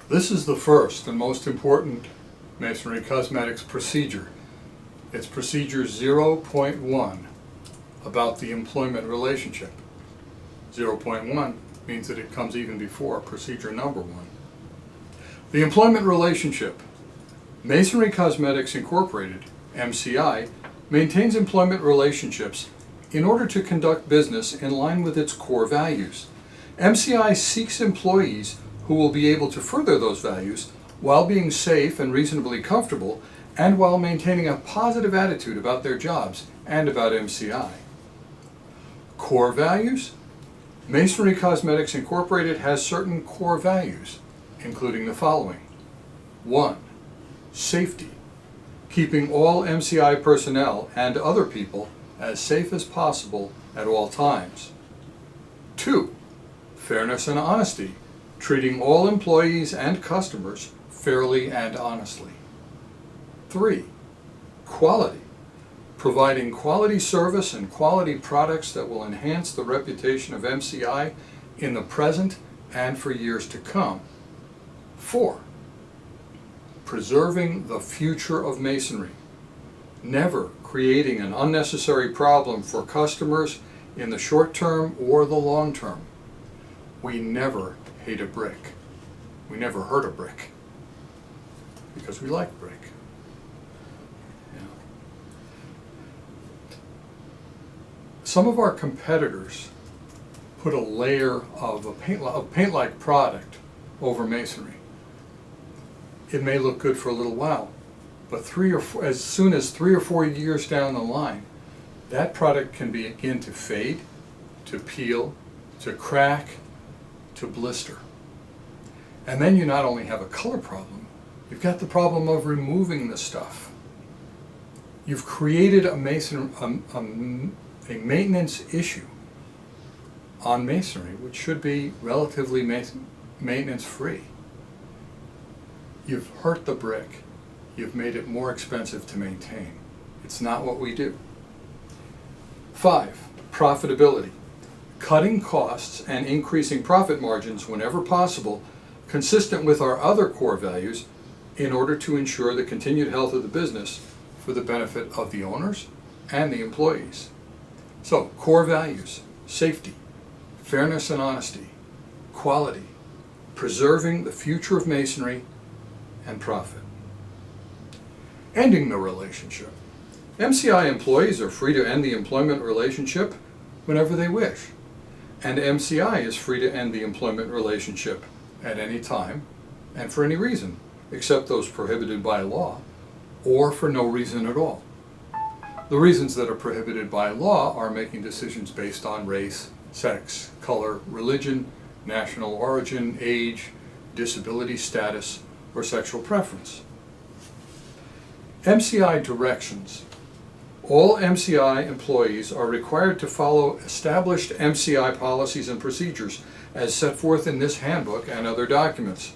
This is the first and most important Masonry Cosmetics procedure. It's procedure 0.1 about the employment relationship. 0.1 means that it comes even before procedure number 1. The employment relationship. Masonry Cosmetics Incorporated, MCI, maintains employment relationships in order to conduct business in line with its core values. MCI seeks employees who will be able to further those values while being safe and reasonably comfortable, and while maintaining a positive attitude about their jobs and about MCI. Core values? Masonry Cosmetics Incorporated has certain core values, including the following. 1. Safety. Keeping all MCI personnel and other people as safe as possible at all times. 2. Fairness and honesty. Treating all employees and customers fairly and honestly. 3. Quality. Providing quality service and quality products that will enhance the reputation of MCI in the present and for years to come. 4. Preserving the future of Masonry. Never creating an unnecessary problem for customers in the short term or the long term. We never hate a brick. We never hurt a brick because we like brick. Yeah. Some of our competitors put a layer of a paint-like product over masonry. It may look good for a little while, but as soon as 3 or 4 years down the line, that product can begin to fade, to peel, to crack, to blister. And then you not only have a color problem, you've got the problem of removing the stuff. You've created a maintenance issue on masonry, which should be relatively maintenance free. You've hurt the brick. You've made it more expensive to maintain. It's not what we do. 5. Profitability. Cutting costs and increasing profit margins whenever possible, consistent with our other core values, in order to ensure the continued health of the business for the benefit of the owners and the employees. So, core values: safety, fairness and honesty, quality, preserving the future of masonry, and profit. Ending the relationship. MCI employees are free to end the employment relationship whenever they wish, and MCI is free to end the employment relationship at any time and for any reason, except those prohibited by law, or for no reason at all. The reasons that are prohibited by law are making decisions based on race, sex, color, religion, national origin, age, disability status, or sexual preference. MCI directions. All MCI employees are required to follow established MCI policies and procedures as set forth in this handbook and other documents,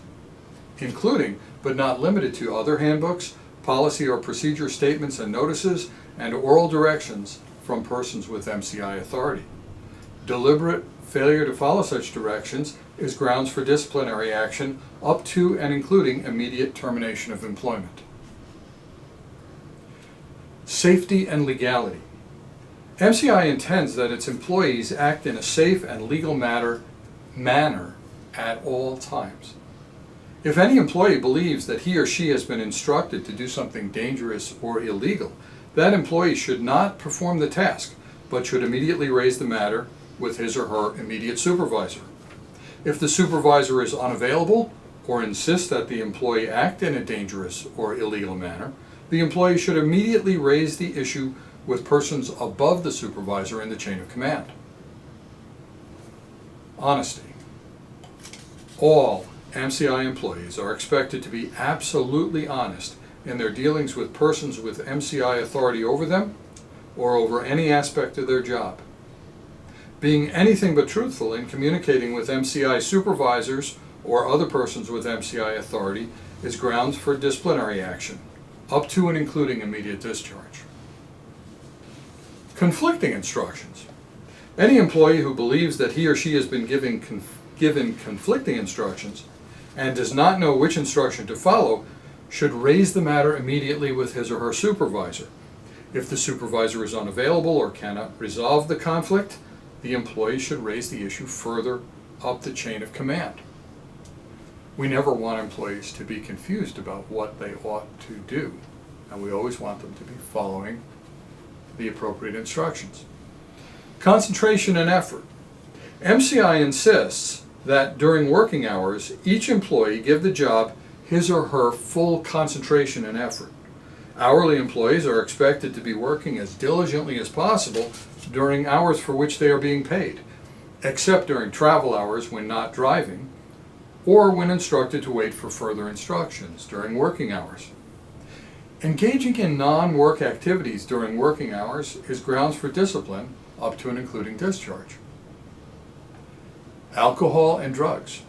including, but not limited to, other handbooks, policy or procedure statements and notices, and oral directions from persons with MCI authority. Deliberate failure to follow such directions is grounds for disciplinary action up to and including immediate termination of employment. Safety and legality. MCI intends that its employees act in a safe and legal manner at all times. If any employee believes that he or she has been instructed to do something dangerous or illegal, that employee should not perform the task, but should immediately raise the matter with his or her immediate supervisor. If the supervisor is unavailable or insists that the employee act in a dangerous or illegal manner, the employee should immediately raise the issue with persons above the supervisor in the chain of command. Honesty. All MCI employees are expected to be absolutely honest in their dealings with persons with MCI authority over them or over any aspect of their job. Being anything but truthful in communicating with MCI supervisors or other persons with MCI authority is grounds for disciplinary action, up to and including immediate discharge. Conflicting instructions. Any employee who believes that he or she has been given conflicting instructions and does not know which instruction to follow should raise the matter immediately with his or her supervisor. If the supervisor is unavailable or cannot resolve the conflict, the employee should raise the issue further up the chain of command. We never want employees to be confused about what they ought to do, and we always want them to be following the appropriate instructions. Concentration and effort. MCI insists that during working hours, each employee give the job his or her full concentration and effort. Hourly employees are expected to be working as diligently as possible during hours for which they are being paid, except during travel hours when not driving, or when instructed to wait for further instructions during working hours. Engaging in non-work activities during working hours is grounds for discipline up to and including discharge. Alcohol and drugs.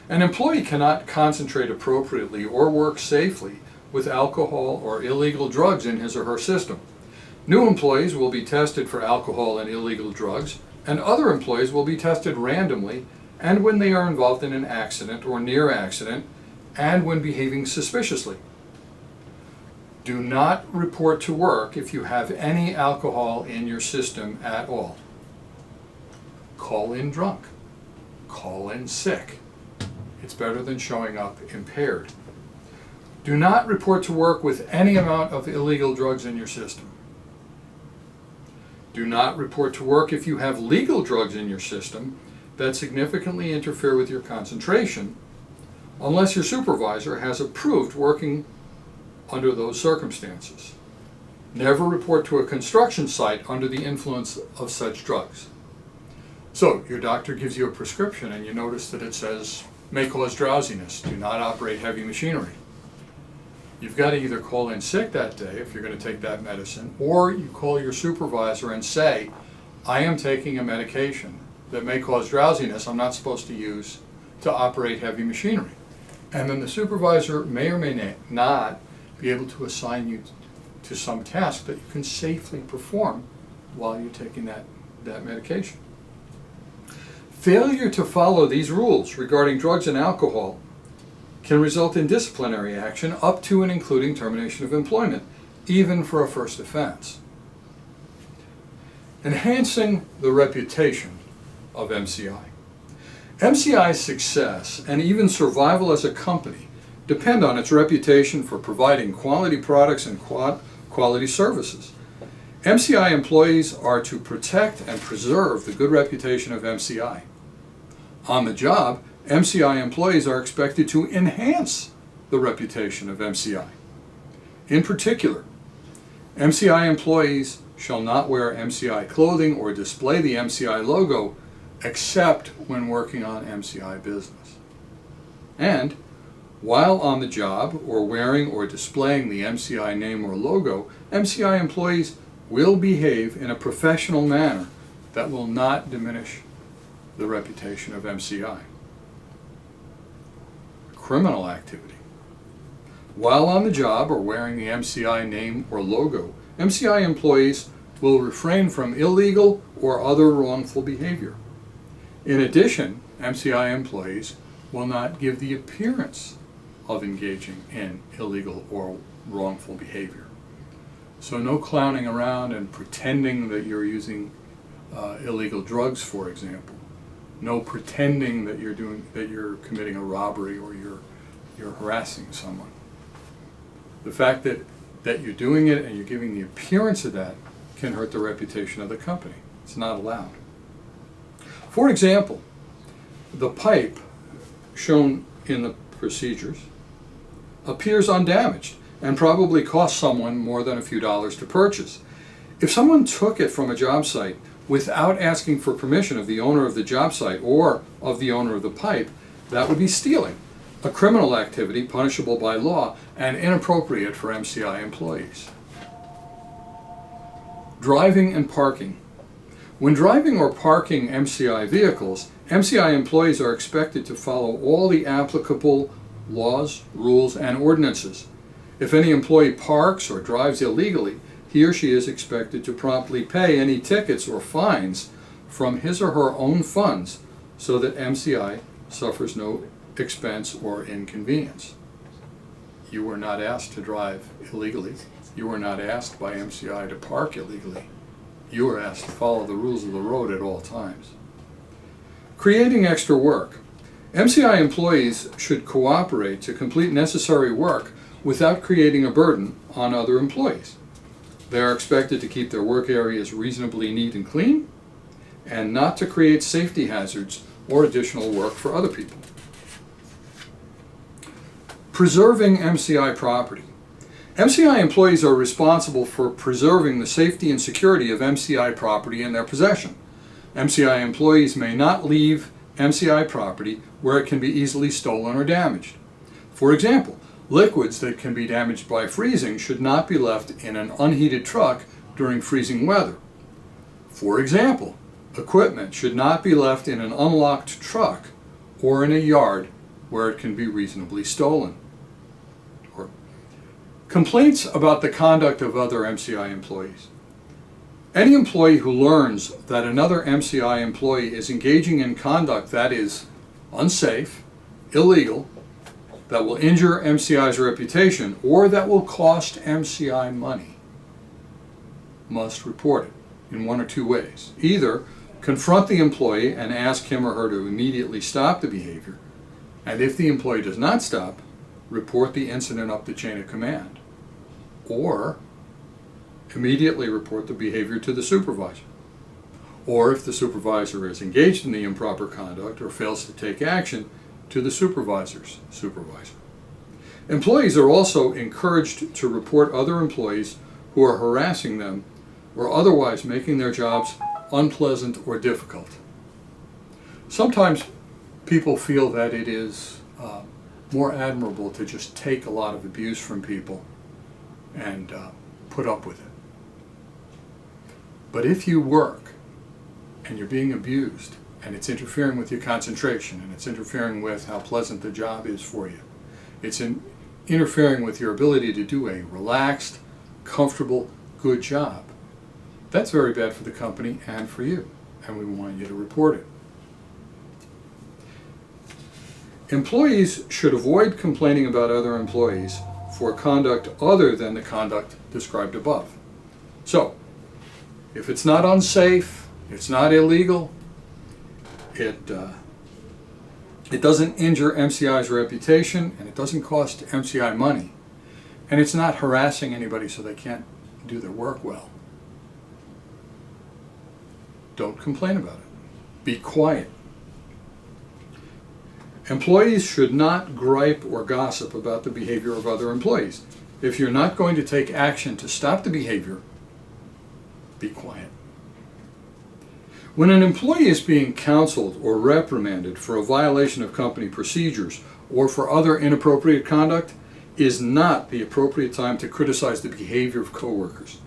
An employee cannot concentrate appropriately or work safely with alcohol or illegal drugs in his or her system. New employees will be tested for alcohol and illegal drugs, and other employees will be tested randomly and when they are involved in an accident or near accident, and when behaving suspiciously. Do not report to work if you have any alcohol in your system at all. Call in drunk. Call in sick. It's better than showing up impaired. Do not report to work with any amount of illegal drugs in your system. Do not report to work if you have legal drugs in your system that significantly interfere with your concentration, unless your supervisor has approved working under those circumstances. Never report to a construction site under the influence of such drugs. So, your doctor gives you a prescription and you notice that it says, may cause drowsiness, do not operate heavy machinery. You've got to either call in sick that day if you're going to take that medicine, or you call your supervisor and say, I am taking a medication that may cause drowsiness I'm not supposed to use to operate heavy machinery. And then the supervisor may or may not be able to assign you to some task that you can safely perform while you're taking that medication. Failure to follow these rules regarding drugs and alcohol can result in disciplinary action up to and including termination of employment, even for a first offense. Enhancing the reputation of MCI. MCI's success and even survival as a company depend on its reputation for providing quality products and quality services. MCI employees are to protect and preserve the good reputation of MCI. On the job, MCI employees are expected to enhance the reputation of MCI. In particular, MCI employees shall not wear MCI clothing or display the MCI logo except when working on MCI business. And while on the job or wearing or displaying the MCI name or logo, MCI employees will behave in a professional manner that will not diminish the reputation of MCI. Criminal activity. While on the job or wearing the MCI name or logo, MCI employees will refrain from illegal or other wrongful behavior. In addition, MCI employees will not give the appearance of engaging in illegal or wrongful behavior. So no clowning around and pretending that you're using illegal drugs, for example. No pretending that you're committing a robbery or you're harassing someone. The fact that you're doing it and you're giving the appearance of that can hurt the reputation of the company. It's not allowed. For example, the pipe shown in the procedures appears undamaged and probably cost someone more than a few dollars to purchase. If someone took it from a job site without asking for permission of the owner of the job site or of the owner of the pipe, that would be stealing, a criminal activity punishable by law and inappropriate for MCI employees. Driving and parking. When driving or parking MCI vehicles, MCI employees are expected to follow all the applicable laws, rules, and ordinances. If any employee parks or drives illegally, he or she is expected to promptly pay any tickets or fines from his or her own funds so that MCI suffers no expense, or inconvenience. You were not asked to drive illegally. You were not asked by MCI to park illegally. You were asked to follow the rules of the road at all times. Creating extra work. MCI employees should cooperate to complete necessary work without creating a burden on other employees. They are expected to keep their work areas reasonably neat and clean, and not to create safety hazards or additional work for other people. Preserving MCI property. MCI employees are responsible for preserving the safety and security of MCI property in their possession. MCI employees may not leave MCI property where it can be easily stolen or damaged. For example, liquids that can be damaged by freezing should not be left in an unheated truck during freezing weather. For example, equipment should not be left in an unlocked truck or in a yard where it can be reasonably stolen. Complaints about the conduct of other MCI employees. Any employee who learns that another MCI employee is engaging in conduct that is unsafe, illegal, that will injure MCI's reputation, or that will cost MCI money, must report it in one or two ways. Either confront the employee and ask him or her to immediately stop the behavior, and if the employee does not stop, report the incident up the chain of command, or immediately report the behavior to the supervisor. Or if the supervisor is engaged in the improper conduct or fails to take action, to the supervisor's supervisor. Employees are also encouraged to report other employees who are harassing them or otherwise making their jobs unpleasant or difficult. Sometimes people feel that it is more admirable to just take a lot of abuse from people and put up with it. But if you work and you're being abused and it's interfering with your concentration and it's interfering with how pleasant the job is for you, it's interfering with your ability to do a relaxed, comfortable, good job, that's very bad for the company and for you, and we want you to report it. Employees should avoid complaining about other employees for conduct other than the conduct described above. So, if it's not unsafe, it's not illegal, it doesn't injure MCI's reputation, and it doesn't cost MCI money, and it's not harassing anybody so they can't do their work well, don't complain about it. Be quiet. Employees should not gripe or gossip about the behavior of other employees. If you're not going to take action to stop the behavior, be quiet. When an employee is being counseled or reprimanded for a violation of company procedures or for other inappropriate conduct, is not the appropriate time to criticize the behavior of coworkers.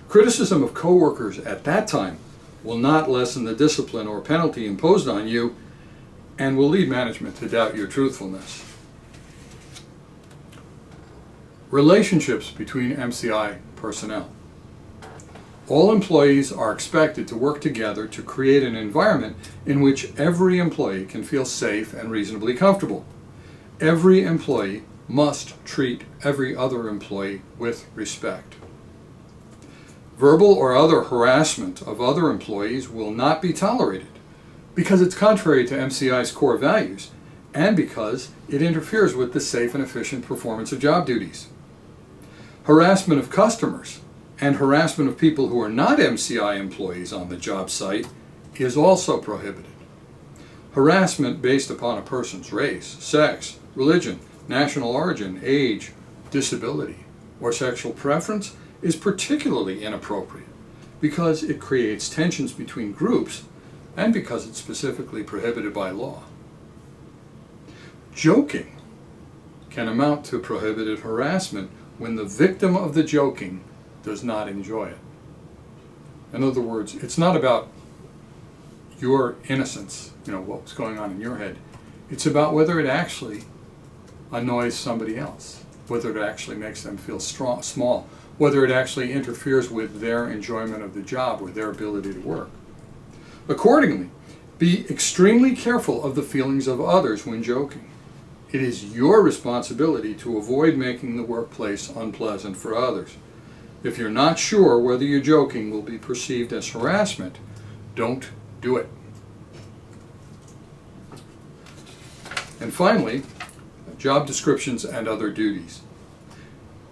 Criticism of coworkers at that time will not lessen the discipline or penalty imposed on you and will lead management to doubt your truthfulness. Relationships between MCI personnel. All employees are expected to work together to create an environment in which every employee can feel safe and reasonably comfortable. Every employee must treat every other employee with respect. Verbal or other harassment of other employees will not be tolerated because it's contrary to MCI's core values and because it interferes with the safe and efficient performance of job duties. Harassment of customers and harassment of people who are not MCI employees on the job site is also prohibited. Harassment based upon a person's race, sex, religion, national origin, age, disability, or sexual preference is particularly inappropriate because it creates tensions between groups and because it's specifically prohibited by law. Joking can amount to prohibited harassment when the victim of the joking does not enjoy it. In other words, it's not about your innocence, what's going on in your head. It's about whether it actually annoys somebody else, whether it actually makes them feel small, whether it actually interferes with their enjoyment of the job or their ability to work. Accordingly, be extremely careful of the feelings of others when joking. It is your responsibility to avoid making the workplace unpleasant for others. If you're not sure whether your joking will be perceived as harassment, don't do it. And finally, job descriptions and other duties.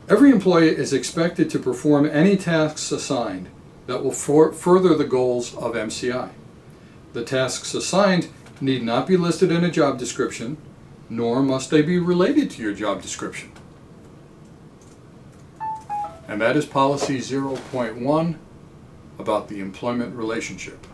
Every employee is expected to perform any tasks assigned that will further the goals of MCI. The tasks assigned need not be listed in a job description, nor must they be related to your job description. And that is policy 0.1 about the employment relationship.